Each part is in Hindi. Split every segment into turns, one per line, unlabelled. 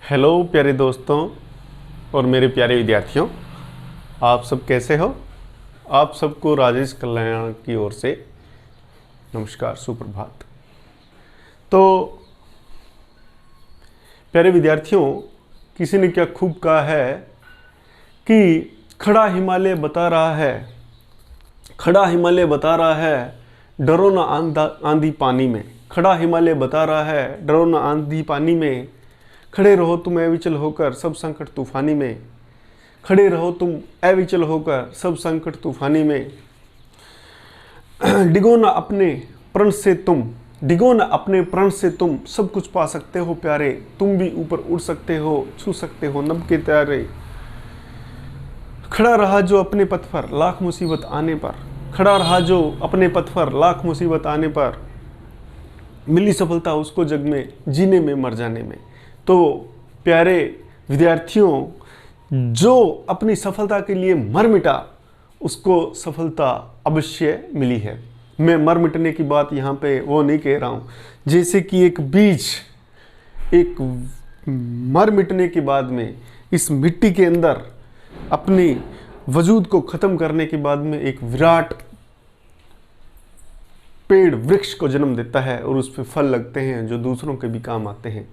हेलो प्यारे दोस्तों और मेरे प्यारे विद्यार्थियों, आप सब कैसे हो। आप सबको राजेश कल्याण की ओर से नमस्कार, सुप्रभात। तो प्यारे विद्यार्थियों, किसी ने क्या खूब कहा है कि खड़ा हिमालय बता रहा है, खड़ा हिमालय बता रहा है, डरो ना आंधी पानी में। खड़ा हिमालय बता रहा है, डरो ना आंधी पानी में। खड़े रहो तुम अविचल होकर सब संकट तूफानी में। खड़े रहो तुम अविचल होकर सब संकट तूफानी में। डिगो ना अपने प्रण से तुम, डिगो ना अपने प्रण से तुम सब कुछ पा सकते हो प्यारे। तुम भी ऊपर उड़ सकते हो, छू सकते हो नभ के तारे। खड़ा रहा जो अपने पथ पर लाख मुसीबत आने पर, खड़ा रहा जो अपने पथ पर लाख मुसीबत आने पर। मिली सफलता उसको जग में जीने में मर जाने में। तो प्यारे विद्यार्थियों, जो अपनी सफलता के लिए मर मिटा उसको सफलता अवश्य मिली है। मैं मर मिटने की बात यहाँ पे वो नहीं कह रहा हूँ। जैसे कि एक बीज, एक मर मिटने के बाद में इस मिट्टी के अंदर अपनी वजूद को ख़त्म करने के बाद में एक विराट पेड़ वृक्ष को जन्म देता है और उस पर फल लगते हैं जो दूसरों के भी काम आते हैं।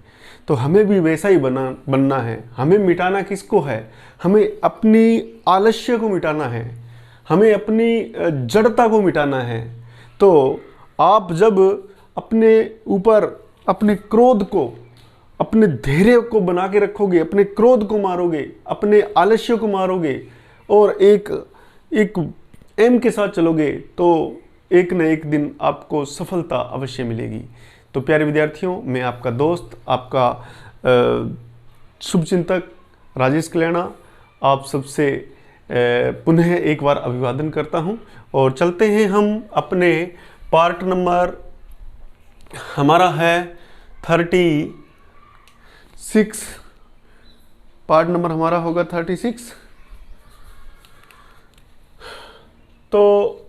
तो हमें भी वैसा ही बनना है। हमें मिटाना किसको है? हमें अपनी आलस्य को मिटाना है, हमें अपनी जड़ता को मिटाना है। तो आप जब अपने ऊपर अपने क्रोध को, अपने धैर्य को बना के रखोगे, अपने क्रोध को मारोगे, अपने आलस्य को मारोगे और एक एम के साथ चलोगे, तो एक न एक दिन आपको सफलता अवश्य मिलेगी। तो प्यारे विद्यार्थियों, मैं आपका दोस्त, आपका शुभचिंतक राजेश कल्याणा आप सबसे पुनः एक बार अभिवादन करता हूं। और चलते हैं हम अपने पार्ट नंबर, हमारा है 36, पार्ट नंबर हमारा होगा 36। तो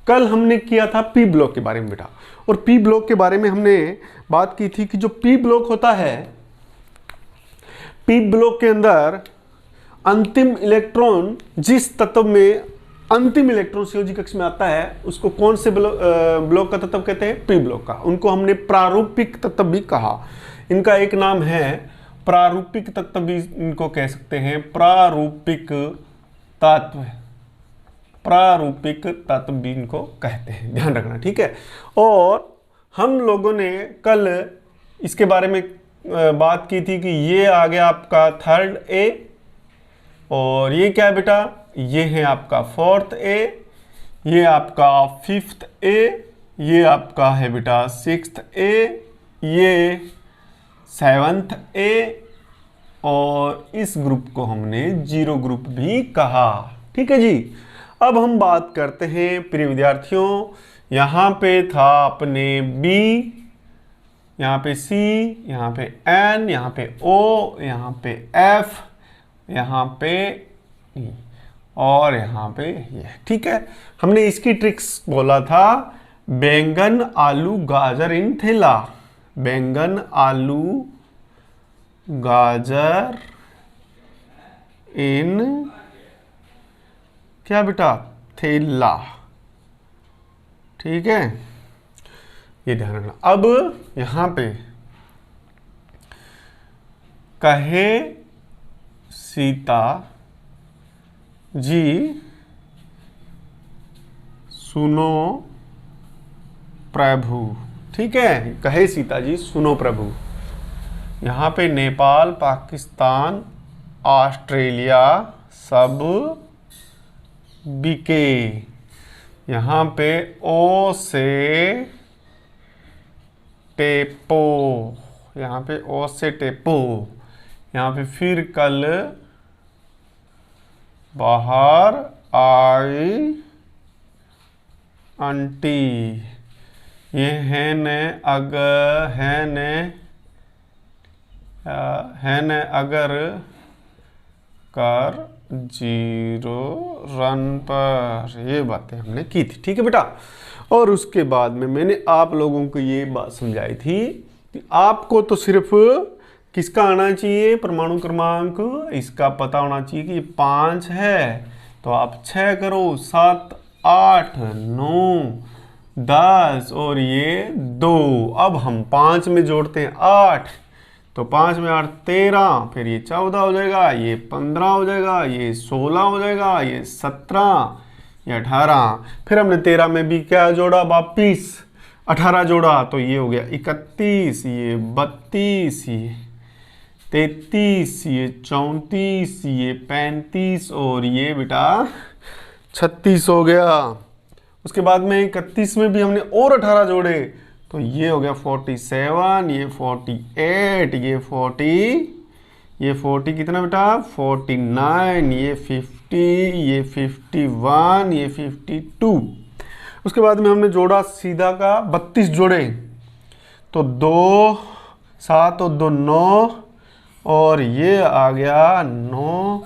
कल हमने किया था पी ब्लॉक के बारे में बेटा, और पी ब्लॉक के बारे में हमने बात की थी कि जो पी ब्लॉक होता है, पी ब्लॉक के अंदर अंतिम इलेक्ट्रॉन जिस तत्व में अंतिम इलेक्ट्रॉन संयोजी कक्ष में आता है उसको कौन से ब्लॉक का तत्व कहते हैं? पी ब्लॉक का। उनको हमने प्रारूपिक तत्व भी कहा। इनका एक नाम है प्रारूपिक तत्व भी इनको कह सकते हैं। प्रारूपिक तत्व, प्रारूपिक तत्व भी इनको कहते हैं, ध्यान रखना, ठीक है। और हम लोगों ने कल इसके बारे में बात की थी कि ये आ गया आपका थर्ड ए, और ये क्या है बेटा? ये है आपका फोर्थ ए, ये आपका फिफ्थ ए, ये आपका है बेटा सिक्स्थ ए, ये सेवंथ ए, और इस ग्रुप को हमने जीरो ग्रुप भी कहा, ठीक है जी। अब हम बात करते हैं प्रिय विद्यार्थियों, यहाँ पे था अपने B, यहाँ पे C, यहाँ पे N, यहाँ पे O, यहाँ पे F, यहाँ पे E, और यहाँ पे ये, ठीक है। हमने इसकी ट्रिक्स बोला था, बैंगन आलू गाजर इन थैला, बैंगन आलू गाजर इन क्या बेटा? थैला, ठीक है, ये ध्यान रखना। अब यहां पे कहे सीता जी सुनो प्रभु, ठीक है, कहे सीता जी सुनो प्रभु। यहां पे नेपाल, पाकिस्तान, ऑस्ट्रेलिया सब बिके। यहाँ पे ओ से टेपो, यहाँ पे ओ से टेपो, यहाँ पे फिर कल बाहर आई आंटी। ये है न अगर कर जीरो रन पर, ये बातें हमने की थी, ठीक है बेटा। और उसके बाद में मैंने आप लोगों को ये बात समझाई थी कि आपको तो सिर्फ किसका आना चाहिए परमाणु क्रमांक, इसका पता होना चाहिए कि 5 है, तो आप 6 करो, 7 8 9 10 और ये 2। अब हम 5 में जोड़ते हैं 8, तो 5 में 8 13, फिर ये 14 हो जाएगा, ये 15 हो जाएगा, ये 16 हो जाएगा, ये 17, ये 18, फिर हमने 13 में भी क्या जोड़ा, वापिस 18 जोड़ा, तो ये हो गया 31, ये 32, ये 33, ये 34, ये 35 और ये बेटा 36 हो गया। उसके बाद में 31 में भी हमने और 18 जोड़े, तो ये हो गया 47, ये 48, ये 40 कितना बेटा 49, ये 50, ये 51, ये 52। उसके बाद में हमने जोड़ा सीधा का 32 जोड़े, तो 2 7 और 2 9 और ये आ गया 9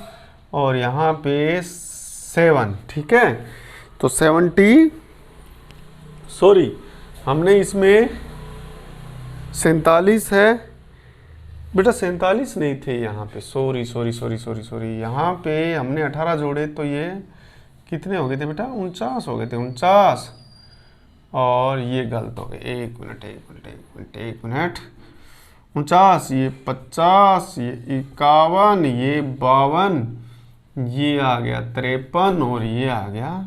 और यहाँ पे 7, ठीक है। तो 70, सॉरी हमने इसमें 47 है बेटा, 47 नहीं थे यहाँ पे, सॉरी, यहाँ पे हमने 18 जोड़े, तो ये कितने हो गए थे बेटा 49 हो गए थे, 49 और ये गलत हो गए, एक मिनट 49, ये 50, ये 51, ये 52, ये आ गया 53 और ये आ गया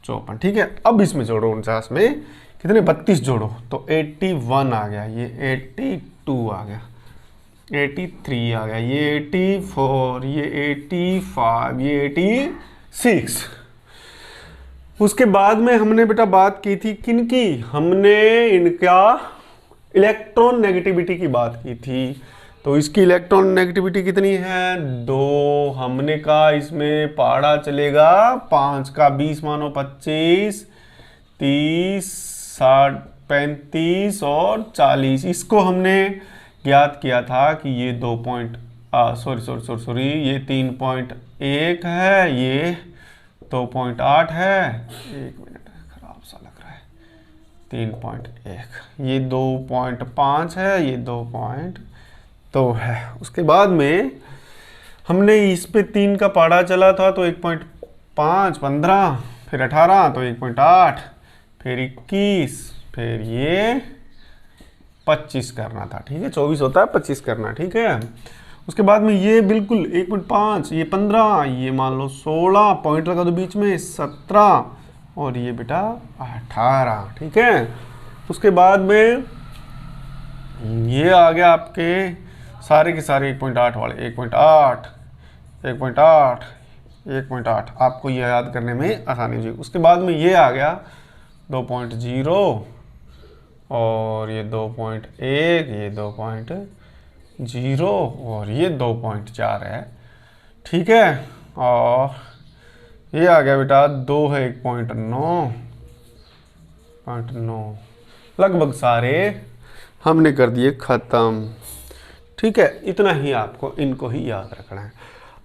54, ठीक है। अब इसमें जोड़ो 49 में कितने 32 जोड़ो, तो 81 आ गया, ये 82 आ गया, 83 आ गया, ये 84, ये 85, ये 86। उसके बाद में हमने बेटा बात की थी किनकी, हमने इनका इलेक्ट्रॉन नेगेटिविटी की बात की थी। तो इसकी इलेक्ट्रॉन नेगेटिविटी कितनी है 2, हमने कहा इसमें पहाड़ा चलेगा 5 का 20 मानो 25, 30, 60, 35 और 40। इसको हमने ज्ञात किया था कि ये 2 ये 3.1 है, ये 2.8 है, एक मिनट खराब सा लग रहा है, 3.1, ये 2.5 है, ये 2.2 है। उसके बाद में हमने इस पे 3 का पहाड़ा चला था, तो 1.5 15, फिर 18 तो 1.8, फिर 21, फिर ये 25 करना था, ठीक है। 24 होता है 25 करना, ठीक है। उसके बाद में ये बिल्कुल 1.5, ये 15, ये मान लो 16, पॉइंट लगा दो बीच में 17 और ये बेटा 18, ठीक है। उसके बाद में ये आ गया आपके सारे के सारे 1.8 वाले, 1.8, 1.8, 1.8, आपको ये याद करने में आसानी हो जाएगी। उसके बाद में ये आ गया 2.0 और ये 2.1, ये 2.0 और ये 2.4 है, ठीक है। और ये आ गया बेटा 2 है 1.9, लगभग सारे हमने कर दिए ख़त्म, ठीक है। इतना ही आपको इनको ही याद रखना है।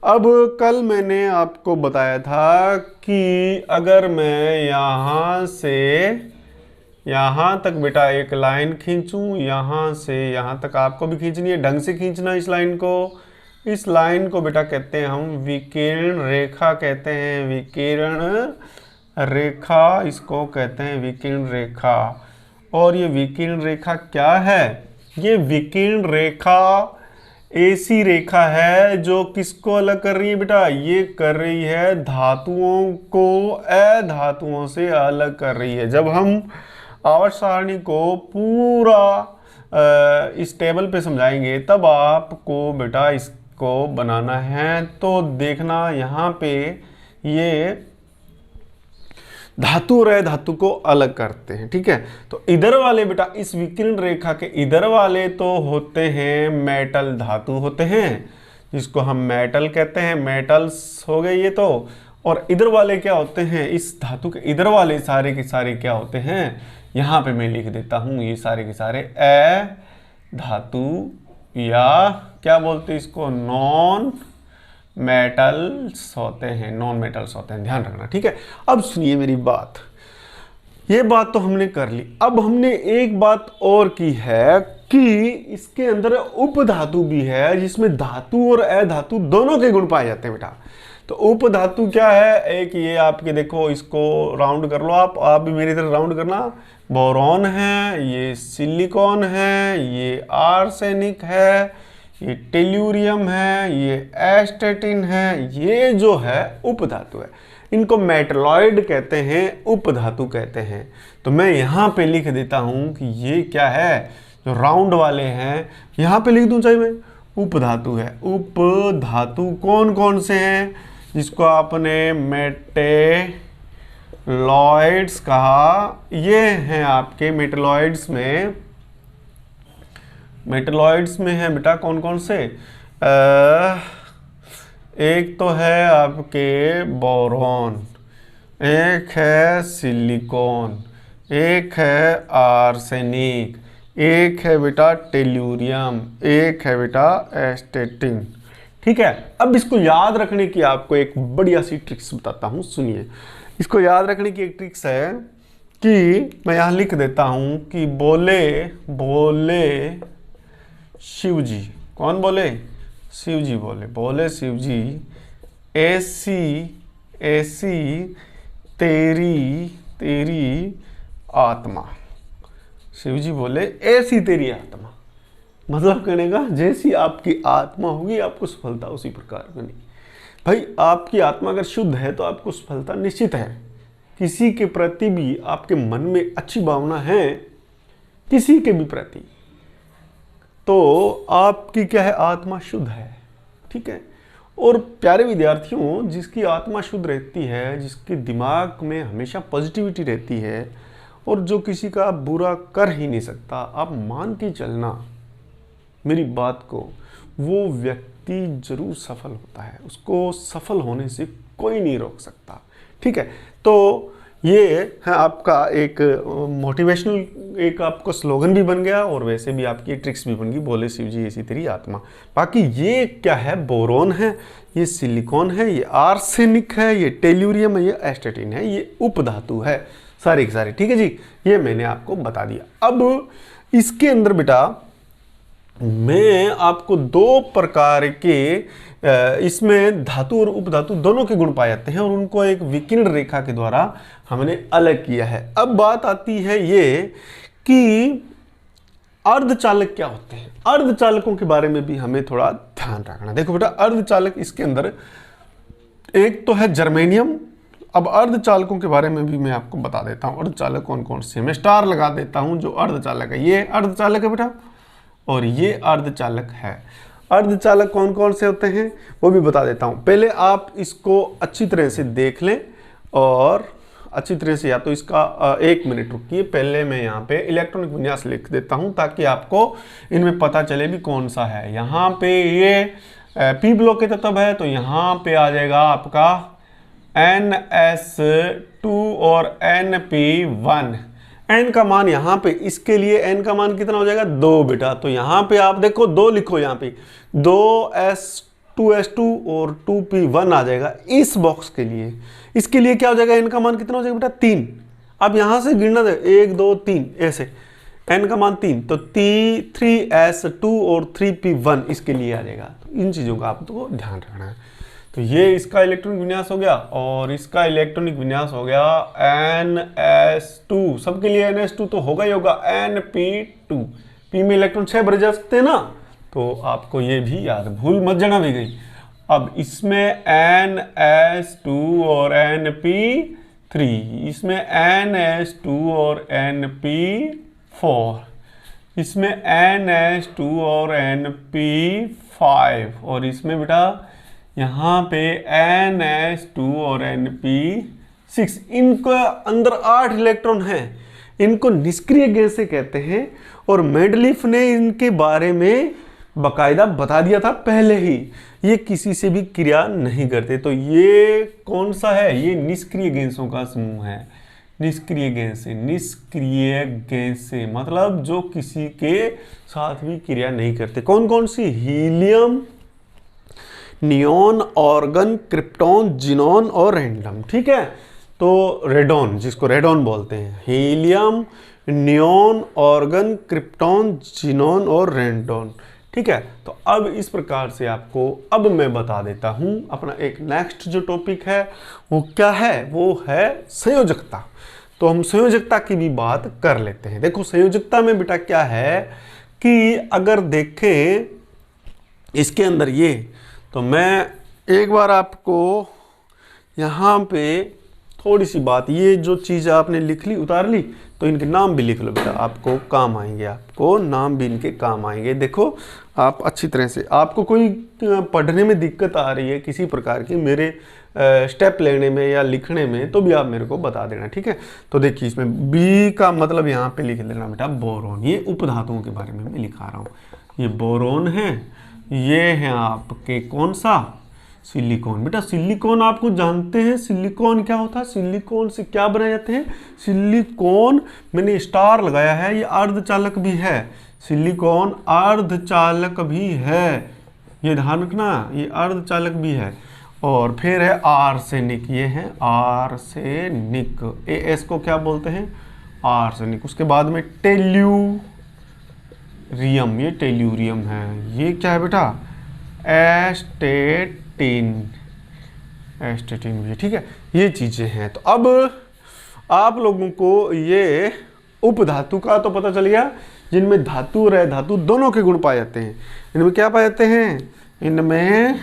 अब कल मैंने आपको बताया था कि अगर मैं यहाँ से यहाँ तक बेटा एक लाइन खींचूं, यहाँ से यहाँ तक आपको भी खींचनी है, ढंग से खींचना इस लाइन को। इस लाइन को बेटा कहते हैं हम विकिरण रेखा कहते हैं, विकिरण रेखा इसको कहते हैं, विकिरण रेखा। और ये विकिरण रेखा क्या है, ये विकिरण रेखा ऐसी रेखा है जो किसको अलग कर रही है बेटा, ये कर रही है धातुओं को अधातुओं से अलग कर रही है। जब हम आवर्त सारणी को पूरा इस टेबल पे समझाएंगे तब आपको बेटा इसको बनाना है। तो देखना यहाँ पे ये धातु और अधातु को अलग करते हैं, ठीक है। तो इधर वाले बेटा इस विकिरण रेखा के इधर वाले तो होते हैं मेटल धातु होते हैं, जिसको हम मेटल कहते हैं, मेटल्स हो गए ये तो। और इधर वाले क्या होते हैं, इस धातु के इधर वाले सारे के सारे क्या होते हैं, यहाँ पे मैं लिख देता हूँ, ये सारे के सारे अधातु या क्या बोलते हैं इसको, नॉन मेटल्स होते हैं, नॉन मेटल्स होते हैं, ध्यान रखना, ठीक है। अब सुनिए मेरी बात, ये बात तो हमने कर ली। अब हमने एक बात और की है कि इसके अंदर उपधातु भी है जिसमें धातु और अधातु दोनों के गुण पाए जाते हैं बेटा। तो उपधातु क्या है, एक ये आपके देखो, इसको राउंड कर लो, आप भी मेरी तरह राउंड करना। बोरॉन है, ये सिलिकॉन है, ये आर्सेनिक है, ये टेल्यूरियम है, ये एस्टेटिन है, ये जो है उपधातु है। इनको मेटलॉइड कहते हैं, उपधातु कहते हैं। तो मैं यहाँ पे लिख देता हूँ कि ये क्या है, जो राउंड वाले हैं यहाँ पे लिख दूँ चाहे मैं, उपधातु है। उपधातु कौन कौन से हैं, जिसको आपने मेटेलॉइड्स कहा, ये हैं आपके मेटेलॉइड्स में है बेटा कौन कौन से, एक तो है आपके बोरॉन, एक है सिलिकॉन, एक है आर्सेनिक, एक है बेटा टेल्यूरियम, एक है बेटा एस्टेटिन। ठीक है, अब इसको याद रखने की आपको एक बढ़िया सी ट्रिक्स बताता हूँ, सुनिए। इसको याद रखने की एक ट्रिक्स है कि मैं यहाँ लिख देता हूँ कि बोले शिव जी, कौन बोले, शिव जी बोले शिव जी, ऐसी तेरी आत्मा। शिव जी बोले ऐसी तेरी आत्मा, मतलब कहने का जैसी आपकी आत्मा होगी आपको सफलता उसी प्रकार बनी। भाई आपकी आत्मा अगर शुद्ध है तो आपको सफलता निश्चित है। किसी के प्रति भी आपके मन में अच्छी भावना है, किसी के भी प्रति, तो आपकी क्या है, आत्मा शुद्ध है। ठीक है, और प्यारे विद्यार्थियों, जिसकी आत्मा शुद्ध रहती है, जिसके दिमाग में हमेशा पॉजिटिविटी रहती है और जो किसी का बुरा कर ही नहीं सकता, आप मान के चलना मेरी बात को, वो व्यक्ति जरूर सफल होता है। उसको सफल होने से कोई नहीं रोक सकता। ठीक है, तो ये है आपका एक मोटिवेशनल एक आपको स्लोगन भी बन गया और वैसे भी आपकी ट्रिक्स भी बन गई, बोले शिव जी ऐसी तेरी आत्मा। बाकी ये क्या है, बोरोन है, ये सिलिकॉन है, ये आर्सेनिक है, ये टेल्यूरियम है, ये एस्टेटिन है, ये उपधातु है सारे के सारे। ठीक है जी, ये मैंने आपको बता दिया। अब इसके अंदर बेटा मैं आपको दो प्रकार के इसमें धातु और उपधातु दोनों के गुण पाए जाते हैं और उनको एक विकिरण रेखा के द्वारा हमने अलग किया है। अब बात आती है ये कि अर्धचालक क्या होते हैं। अर्धचालकों के बारे में भी हमें थोड़ा ध्यान रखना। देखो बेटा, अर्धचालक इसके अंदर एक तो है जर्मेनियम। अब अर्धचालकों के बारे में भी मैं आपको बता देता हूँ, अर्धचालक कौन कौन से। मैं स्टार लगा देता हूँ जो अर्धचालक है, ये अर्धचालक है बेटा और ये अर्धचालक है। अर्धचालक कौन कौन से होते हैं वो भी बता देता हूँ। पहले आप इसको अच्छी तरह से देख लें और अच्छी तरह से, या तो इसका 1 मिनट रुकिए, पहले मैं यहाँ पे इलेक्ट्रॉनिक विन्यास लिख देता हूँ ताकि आपको इनमें पता चले भी कौन सा है। यहाँ पे ये पी ब्लॉक के तत्व है तो यहाँ पे आ जाएगा आपका NS2 और NP1। n का मान यहाँ पे, इसके लिए n का मान कितना हो जाएगा, 2 बेटा। तो यहाँ पे आप देखो 2 लिखो, यहाँ पे 2s2s2 और 2p1 आ जाएगा इस बॉक्स के लिए। इसके लिए क्या हो जाएगा, n का मान कितना हो जाएगा बेटा, 3। अब यहाँ से गिनना दे 1 2 3 ऐसे, n का मान 3, तो 3s2 और 3p1 इसके लिए आ जाएगा। तो इन चीज़ों का आपको ध्यान रखना है। तो ये इसका इलेक्ट्रॉनिक विन्यास हो गया और इसका इलेक्ट्रॉनिक विन्यास हो गया NS2। सबके लिए NS2 तो होगा ही होगा। NP2, P में इलेक्ट्रॉन 6 भरे जा सकते हैं ना, तो आपको ये भी याद, भूल मत जाना भी गई। अब इसमें NS2 और NP3, इसमें NS2 और NP4, इसमें NS2 और NP5 और इसमें बेटा यहाँ पे NS2 और NP6। इनको अंदर 8 इलेक्ट्रॉन हैं। इनको निष्क्रिय गैसें कहते हैं और मेंडलीफ ने इनके बारे में बकायदा बता दिया था पहले ही, ये किसी से भी क्रिया नहीं करते। तो ये कौन सा है, ये निष्क्रिय गैसों का समूह है। निष्क्रिय गैसें, निष्क्रिय गैसें मतलब जो किसी के साथ भी क्रिया नहीं करते। कौन कौन सी, helium, neon, argon, krypton, xenon और रैंडम। ठीक है, तो रेडॉन, जिसको रेडॉन बोलते हैं, helium, neon, argon, krypton, xenon और रेंडोन। ठीक है, तो अब इस प्रकार से आपको अब मैं बता देता हूं अपना एक नेक्स्ट जो टॉपिक है वो क्या है, वो है संयोजकता। तो हम संयोजकता की भी बात कर लेते हैं। देखो संयोजकता में बेटा क्या है कि अगर देखें इसके अंदर ये, तो मैं एक बार आपको यहाँ पे थोड़ी सी बात, ये जो चीज़ आपने लिख ली, उतार ली, तो इनके नाम भी लिख लो बेटा, आपको काम आएंगे, आपको नाम भी इनके काम आएंगे। देखो आप अच्छी तरह से, आपको कोई पढ़ने में दिक्कत आ रही है किसी प्रकार की मेरे स्टेप लेने में या लिखने में, तो भी आप मेरे को बता देना। ठीक है, तो देखिए इसमें बी का मतलब यहाँ पे लिख लेना बेटा बोरोन। ये उपधातुओं के बारे में मैं लिखा रहा हूँ। ये बोरोन है, ये है आपके कौन सा, सिलिकॉन। बेटा सिलिकॉन आपको जानते हैं, सिलिकॉन क्या होता है, सिलिकॉन से क्या बनाए जाते हैं, सिलिकॉन मैंने स्टार लगाया है, ये अर्धचालक भी है, सिलिकॉन अर्धचालक भी है, ये ध्यान रखना, ये अर्धचालक भी है। और फिर है आर्सेनिक, ये है आर्सेनिक, एस को क्या बोलते हैं, आर्सेनिक। उसके बाद में टेल्यूरियम, ये टेल्यूरियम है। ये क्या है बेटा, एस्टेटिन, एस्टेटिन भी। ठीक है, ये चीजें हैं। तो अब आप लोगों को ये उपधातु का तो पता चल गया, जिनमें धातु और अधातु दोनों के गुण पाए जाते हैं। इनमें क्या पाए जाते हैं, इनमें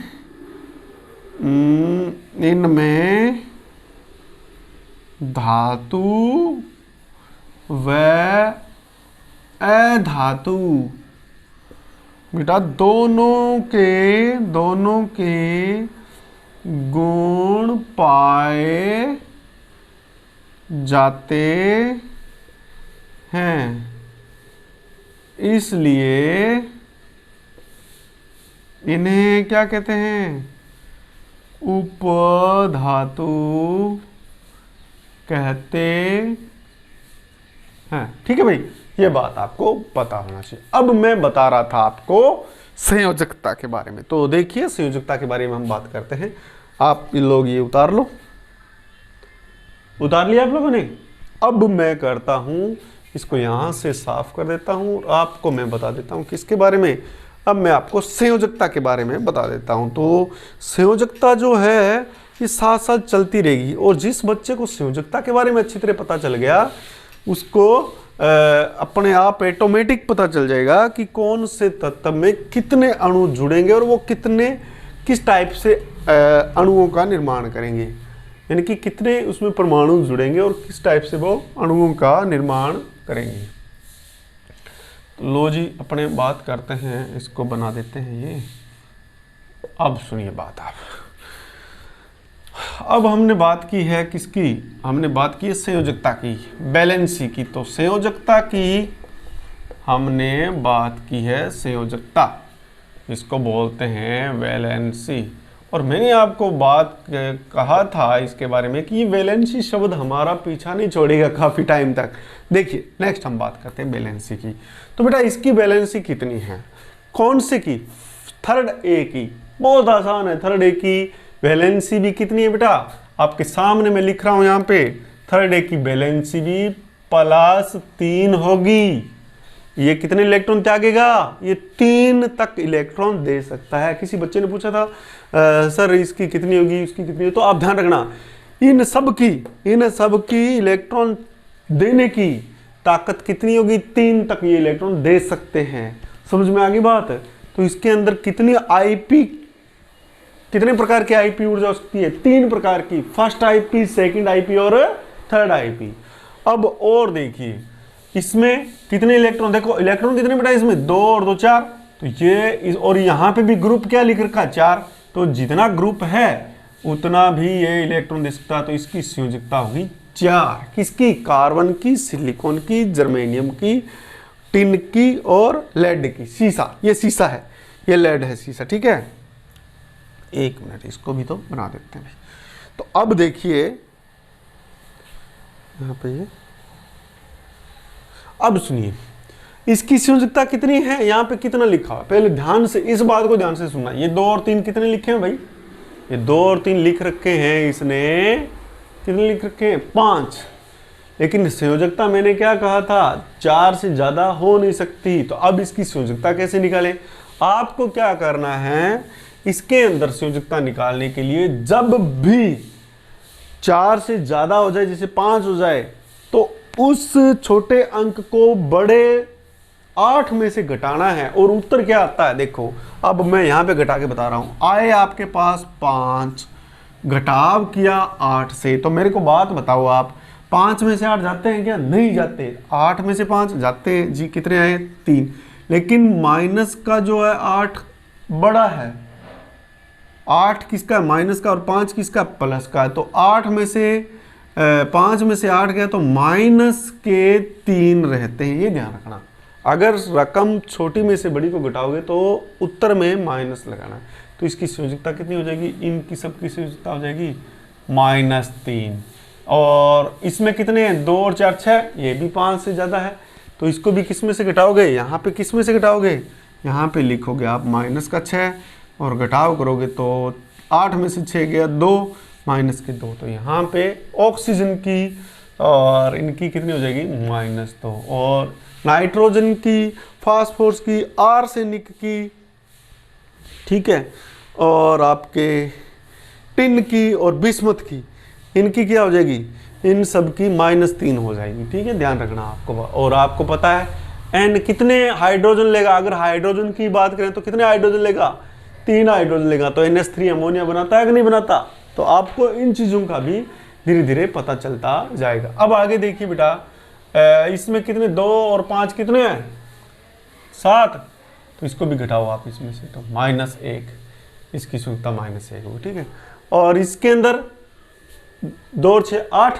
धातु व अधातु बेटा दोनों के गुण पाए जाते हैं, इसलिए इन्हें क्या कहते हैं, उपधातु कहते हैं। ठीक है भाई, ये बात आपको पता होना चाहिए। अब मैं बता रहा था आपको संयोजकता के बारे में, तो देखिए संयोजकता के बारे में हम बात करते हैं। आप लोग ये उतार लो, उतार लिया आप लोगों ने। अब मैं करता हूं, इसको यहां से साफ कर देता हूं और आपको मैं बता देता हूं किसके बारे में, अब मैं आपको संयोजकता के बारे में बता देता हूं। तो संयोजकता जो है ये साथ साथ चलती रहेगी, और जिस बच्चे को संयोजकता के बारे में अच्छी तरह पता चल गया उसको अपने आप ऑटोमेटिक पता चल जाएगा कि कौन से तत्व में कितने अणु जुड़ेंगे और वो किस टाइप से अणुओं का निर्माण करेंगे, यानी कि कितने उसमें परमाणु जुड़ेंगे और किस टाइप से वो अणुओं का निर्माण करेंगे। तो लो जी अपने बात करते हैं, इसको बना देते हैं ये। अब सुनिए बात आप, अब हमने बात की है किसकी, हमने बात की है संयोजकता की, वैलेंसी की। तो संयोजकता की हमने बात की है, संयोजकता इसको बोलते हैं वैलेंसी। और मैंने आपको बात कहा था इसके बारे में कि ये वैलेंसी शब्द हमारा पीछा नहीं छोड़ेगा काफ़ी टाइम तक। देखिए नेक्स्ट हम बात करते हैं वैलेंसी की। तो बेटा इसकी वैलेंसी कितनी है, कौन से की, थर्ड ए की। बहुत आसान है, थर्ड ए की वैलेंसी भी कितनी है बेटा, आपके सामने मैं लिख रहा हूं यहाँ पे, थर्ड ए की वैलेंसी भी +3 होगी। ये कितने इलेक्ट्रॉन त्यागेगा, ये 3 तक इलेक्ट्रॉन दे सकता है। किसी बच्चे ने पूछा था सर इसकी कितनी होगी, इसकी कितनी होगी, तो आप ध्यान रखना इन सब की इलेक्ट्रॉन देने की ताकत कितनी होगी, 3 तक ये इलेक्ट्रॉन दे सकते हैं। समझ में आ गई बात। तो इसके अंदर कितनी आईपी, कितने प्रकार की आईपी ऊर्जा हो सकती है, 3 प्रकार की, फर्स्ट आईपी, सेकंड आईपी और थर्ड आईपी। अब और देखिए इसमें कितने इलेक्ट्रॉन, देखो इलेक्ट्रॉन कितने बेटा इसमें, 2 और 2 4। तो ये और यहाँ पे भी ग्रुप क्या लिख रखा है, 4। तो जितना ग्रुप है उतना भी ये इलेक्ट्रॉन दे सकता है। तो इसकी संयोजकता होगी 4, किसकी, कार्बन की, सिलिकॉन की, जर्मेनियम की, टिन की और लेड की। सीसा, ये सीसा है, ये लेड है, सीसा। ठीक है, एक मिनट इसको भी तो बना देते हैं। तो अब देखिए यहाँ पे ये, अब सुनिए इसकी संयोजकता कितनी है, यहाँ पे कितना लिखा है, पहले ध्यान से इस बात को ध्यान से सुनना। ये 2 और 3 कितने लिखे हैं भाई, ये 2 और 3 लिख रखे हैं इसने, कितने लिख रखे हैं, 5। लेकिन संयोजकता मैंने क्या कहा था, 4 से ज्यादा हो नहीं सकती। तो अब इसकी संयोजकता कैसे निकालें? आपको क्या करना है, इसके अंदर संयोजकता निकालने के लिए जब भी 4 से ज्यादा हो जाए, जैसे 5 हो जाए, तो उस छोटे अंक को बड़े 8 में से घटाना है। और उत्तर क्या आता है देखो, अब मैं यहां पे घटा के बता रहा हूं। आए आपके पास 5, घटाव किया 8 से, तो मेरे को बात बताओ आप, 5 में से 8 जाते हैं क्या? नहीं जाते। 8 में से 5 जाते हैं जी, कितने आए? 3। लेकिन माइनस का जो है 8 बड़ा है, 8 किसका? माइनस का। और 5 किसका? प्लस का। तो 8 में से 5 में से 8 गया तो माइनस के 3 रहते हैं, ये ध्यान रखना। अगर रकम छोटी में से बड़ी को घटाओगे तो उत्तर में माइनस लगाना। तो इसकी संयोजकता कितनी हो जाएगी? इनकी सबकी संयोजकता हो जाएगी -3। और इसमें कितने हैं? 2 और 4 6, ये भी 5 से ज़्यादा है। तो इसको भी किस में से घटाओगे? यहाँ पे किस में से घटाओगे? यहाँ पे लिखोगे आप माइनस का 6 और घटाव करोगे तो 8 में से 6 गया 2, माइनस के 2। तो यहाँ पे ऑक्सीजन की और इनकी कितनी हो जाएगी? -2। और नाइट्रोजन की, फास्फोरस की, आर्सेनिक की, ठीक है, और आपके टिन की और बिस्मथ की, इनकी क्या हो जाएगी? इन सब की -3 हो जाएगी। ठीक है, ध्यान रखना आपको। और आपको पता है एन कितने हाइड्रोजन लेगा? अगर हाइड्रोजन की बात करें तो कितने हाइड्रोजन लेगा? 3 हाइड्रोजन लेगा। तो NH3 अमोनिया बनाता है कि नहीं बनाता? तो आपको इन चीज़ों का भी धीरे धीरे पता चलता जाएगा। अब आगे देखिए बेटा, इसमें कितने? 2 और 5 कितने हैं? 7। तो इसको भी घटाओ आप इसमें से, तो -1, इसकी संयोजकता -1 होगी। ठीक है, और इसके अंदर 2 और 6 8,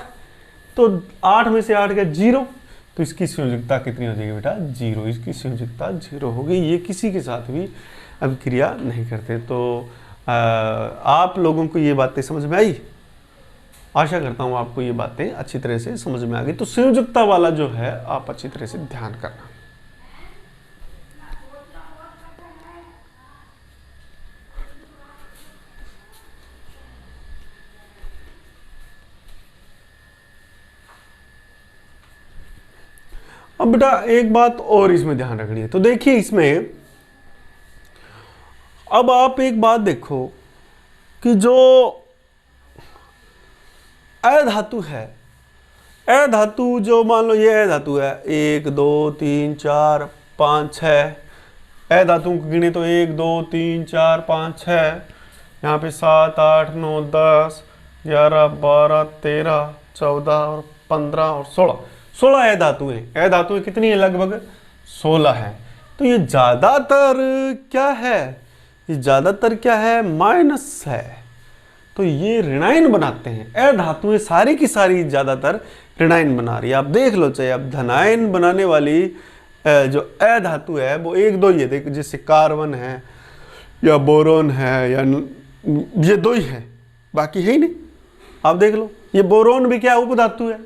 तो 8 में से 8 गया 0, तो इसकी संयोजकता कितनी हो जाएगी बेटा? 0। इसकी संयोजकता 0 होगी। ये किसी के साथ भी अभिक्रिया नहीं करते। तो आप लोगों को ये बातें समझ में आई? आशा करता हूँ आपको ये बातें अच्छी तरह से समझ में आ गई। तो संयोजकता वाला जो है आप अच्छी तरह से ध्यान करना। अब बेटा एक बात और इसमें ध्यान रखनी है। तो देखिए इसमें अब आप एक बात देखो कि जो अधातु है, अधातु जो मान लो ये अधातु है, 1 2 3 4 5 6, अधातुओं को गिने तो 1 2 3 4 5 6, यहाँ पे 7 8 9 10 11 12 13 14 और 15 और 16 अधातुएं। अधातुएं कितनी है? लगभग 16 है। तो ये ज्यादातर क्या है? ये ज्यादातर क्या है? माइनस है। तो ये ऋणायन बनाते हैं। अधातुएं सारी की सारी ज्यादातर ऋणायन बना रही है। आप देख लो, चाहे आप धनायन बनाने वाली जो अधातु है वो 1 2 ही है। देखो जैसे कार्बन है या बोरोन है, या ये 2 ही है, बाकी है ही नहीं। आप देख लो, ये बोरोन भी क्या उपधातु है।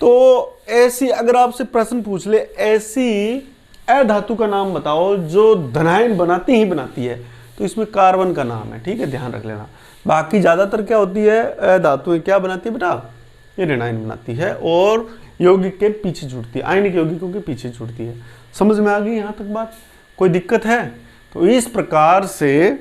तो ऐसी अगर आपसे प्रश्न पूछ ले, ऐसी अधातु का नाम बताओ जो धनायन बनाती ही बनाती है, तो इसमें कार्बन का नाम है। ठीक है, ध्यान रख लेना। बाकी ज्यादातर क्या होती है? अधातुएं क्या बनाती है बेटा? ये ऋणायन बनाती है और यौगिक के पीछे जुड़ती है, आयनिक यौगिकों के पीछे जुड़ती है। समझ में आ गई यहाँ तक बात? कोई दिक्कत है? तो इस प्रकार से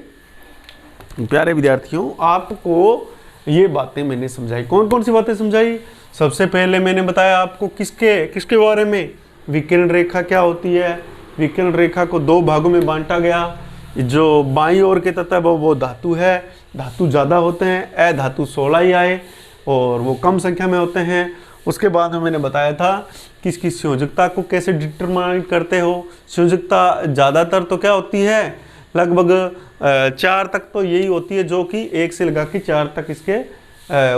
प्यारे विद्यार्थियों आपको ये बातें मैंने समझाई। कौन कौन सी बातें समझाई? सबसे पहले मैंने बताया आपको किसके बारे में? विकिरण रेखा क्या होती है। विकिरण रेखा को 2 भागों में बांटा गया। जो बाईं ओर के तत्व है वो धातु है, धातु ज़्यादा होते हैं, अधातु 16 ही आए और वो कम संख्या में होते हैं। उसके बाद में मैंने बताया था कि इसकी संयोजकता को कैसे डिटरमाइन करते हो। संयोजकता ज़्यादातर तो क्या होती है? लगभग 4 तक तो यही होती है, जो कि 1 से लगा के 4 तक इसके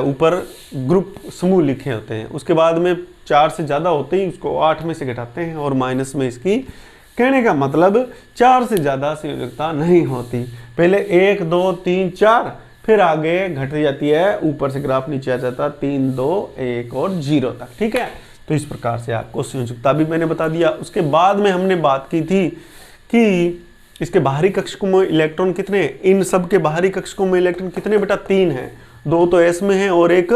ऊपर ग्रुप समूह लिखे होते हैं। उसके बाद में 4 से ज़्यादा होते ही उसको 8 में से घटाते हैं और माइनस में इसकी, कहने का मतलब 4 से ज़्यादा संयोजकता नहीं होती। पहले 1 2 3 4, फिर आगे घट जाती है, ऊपर से ग्राफ नीचे आ जाता 3 2 1 और 0 तक। ठीक है, तो इस प्रकार से आपको संयोजकता भी मैंने बता दिया। उसके बाद में हमने बात की थी कि इसके बाहरी कक्षकों में इलेक्ट्रॉन कितने? इन सब के बाहरी कक्षकों में इलेक्ट्रॉन कितने बेटा? 3 हैं। 2 तो S में है और 1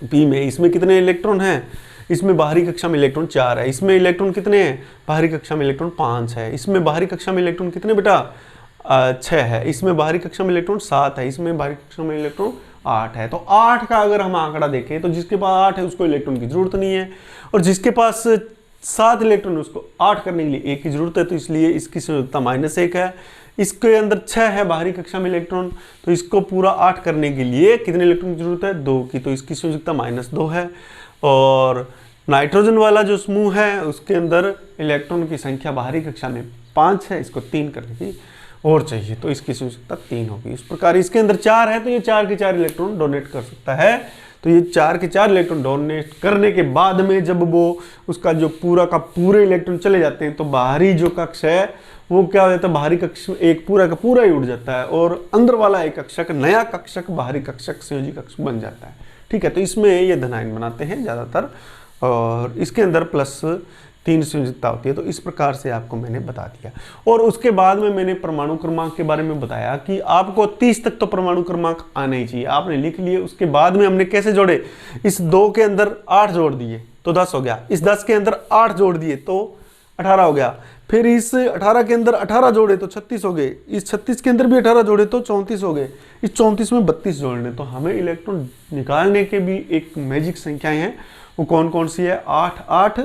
पी में इसमें कितने इलेक्ट्रॉन हैं, इसमें बाहरी कक्षा में इलेक्ट्रॉन 4 है, इसमें इलेक्ट्रॉन कितने हैं, बाहरी कक्षा में इलेक्ट्रॉन 5 है, इसमें बाहरी कक्षा में इलेक्ट्रॉन कितने बेटा 6 है, इसमें बाहरी कक्षा में इलेक्ट्रॉन 7 है, इसमें बाहरी कक्षा में इलेक्ट्रॉन 8 है। तो 8 का अगर हम आंकड़ा देखें तो जिसके पास 8 है उसको इलेक्ट्रॉन की जरूरत नहीं है, और जिसके पास 7 इलेक्ट्रॉन उसको 8 करने के लिए 1 की जरूरत है, तो इसलिए इसकी संयोजकता -1 है। इसके अंदर 6 है बाहरी कक्षा में इलेक्ट्रॉन, तो इसको पूरा 8 करने के लिए कितने इलेक्ट्रॉन की जरूरत है, 2 की, तो इसकी संयोजकता -2 है। और नाइट्रोजन वाला जो समूह है उसके अंदर इलेक्ट्रॉन की संख्या बाहरी कक्षा में 5 है, इसको 3 करने की और चाहिए, तो इसकी संयोजकता 3 होगी। इस प्रकार इसके अंदर 4 है, तो ये 4 के 4 इलेक्ट्रॉन डोनेट कर सकता है। तो ये 4 के 4 इलेक्ट्रॉन डोनेट करने के बाद में जब वो उसका जो पूरा का पूरे इलेक्ट्रॉन चले जाते हैं तो बाहरी जो कक्ष है वो क्या हो जाता है, बाहरी कक्ष एक पूरा का पूरा ही उड़ जाता है, और अंदर वाला एक कक्षक नया कक्षक बाहरी कक्षक संयोजी कक्ष बन जाता है। ठीक है, तो इसमें ये धनायन बनाते हैं ज़्यादातर, और इसके अंदर +3 संयोजकता होती है। तो इस प्रकार से आपको मैंने बता दिया, और उसके बाद में मैंने परमाणु क्रमांक के बारे में बताया कि आपको 30 तक तो परमाणु क्रमांक आने ही चाहिए, आपने लिख लिए। उसके बाद में हमने कैसे जोड़े, इस 2 के अंदर 8 जोड़ दिए तो 10 हो गया, इस 10 के अंदर 8 जोड़ दिए तो 18 हो गया, फिर इस 18 के अंदर 18 जोड़े तो 36 हो गए, इस 36 के अंदर भी 18 जोड़े तो 34 हो गए, इस 34 में 32 जोड़ने। तो हमें इलेक्ट्रॉन निकालने के भी एक मैजिक संख्याएं हैं, वो कौन कौन सी है, 8 8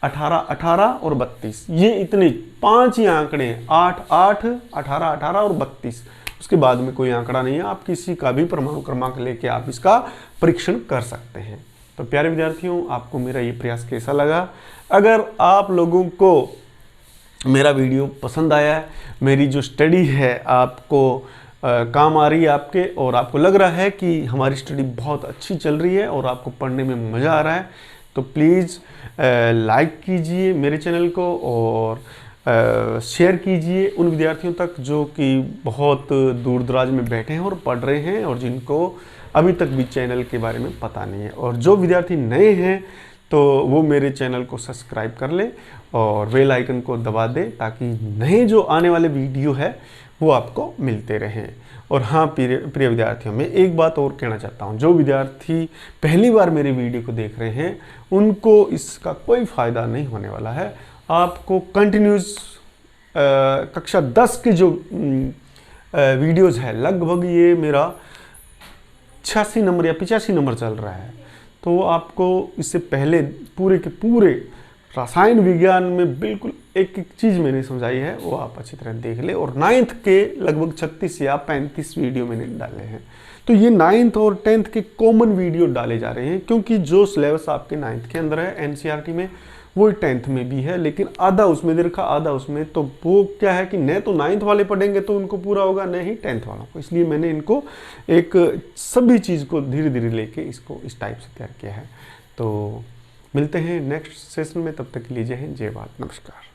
18 18 और 32, ये इतने 5 ही आंकड़े हैं, 8 8 18 18 और 32। उसके बाद में कोई आंकड़ा नहीं है, आप किसी का भी परमाणु क्रमांक लेके आप इसका परीक्षण कर सकते हैं। तो प्यारे विद्यार्थियों, आपको मेरा ये प्रयास कैसा लगा? अगर आप लोगों को मेरा वीडियो पसंद आया है, मेरी जो स्टडी है आपको काम आ रही है आपके, और आपको लग रहा है कि हमारी स्टडी बहुत अच्छी चल रही है और आपको पढ़ने में मज़ा आ रहा है, तो प्लीज़ लाइक कीजिए मेरे चैनल को और शेयर कीजिए उन विद्यार्थियों तक जो कि बहुत दूर दराज में बैठे हैं और पढ़ रहे हैं और जिनको अभी तक भी चैनल के बारे में पता नहीं है। और जो विद्यार्थी नए हैं तो वो मेरे चैनल को सब्सक्राइब कर ले और बेल आइकन को दबा दे, ताकि नए जो आने वाले वीडियो है वो आपको मिलते रहें। और हाँ प्रिय विद्यार्थियों, मैं एक बात और कहना चाहता हूँ, जो विद्यार्थी पहली बार मेरे वीडियो को देख रहे हैं उनको इसका कोई फ़ायदा नहीं होने वाला है। आपको कंटिन्यूस कक्षा 10 के जो वीडियोज़ है, लगभग ये मेरा 86 नंबर या 85 नंबर चल रहा है, तो आपको इससे पहले पूरे के पूरे रसायन विज्ञान में बिल्कुल एक एक चीज़ मैंने समझाई है, वो आप अच्छी तरह देख ले। और 9th के लगभग 36 या 35 वीडियो मैंने डाले हैं, तो ये 9th और 10th के कॉमन वीडियो डाले जा रहे हैं, क्योंकि जो सिलेबस आपके 9th के अंदर है NCERT में, वो 10th में भी है, लेकिन आधा उसमें दे रखा आधा उसमें। तो वो क्या है कि न तो 9th वाले पढ़ेंगे तो उनको पूरा होगा, न ही 10th वालों को, इसलिए मैंने इनको एक सभी चीज़ को धीरे धीरे लेके इसको इस टाइप से तैयार किया है। तो मिलते हैं नेक्स्ट सेशन में, तब तक के लिए जय हिंद, जय भारत, नमस्कार।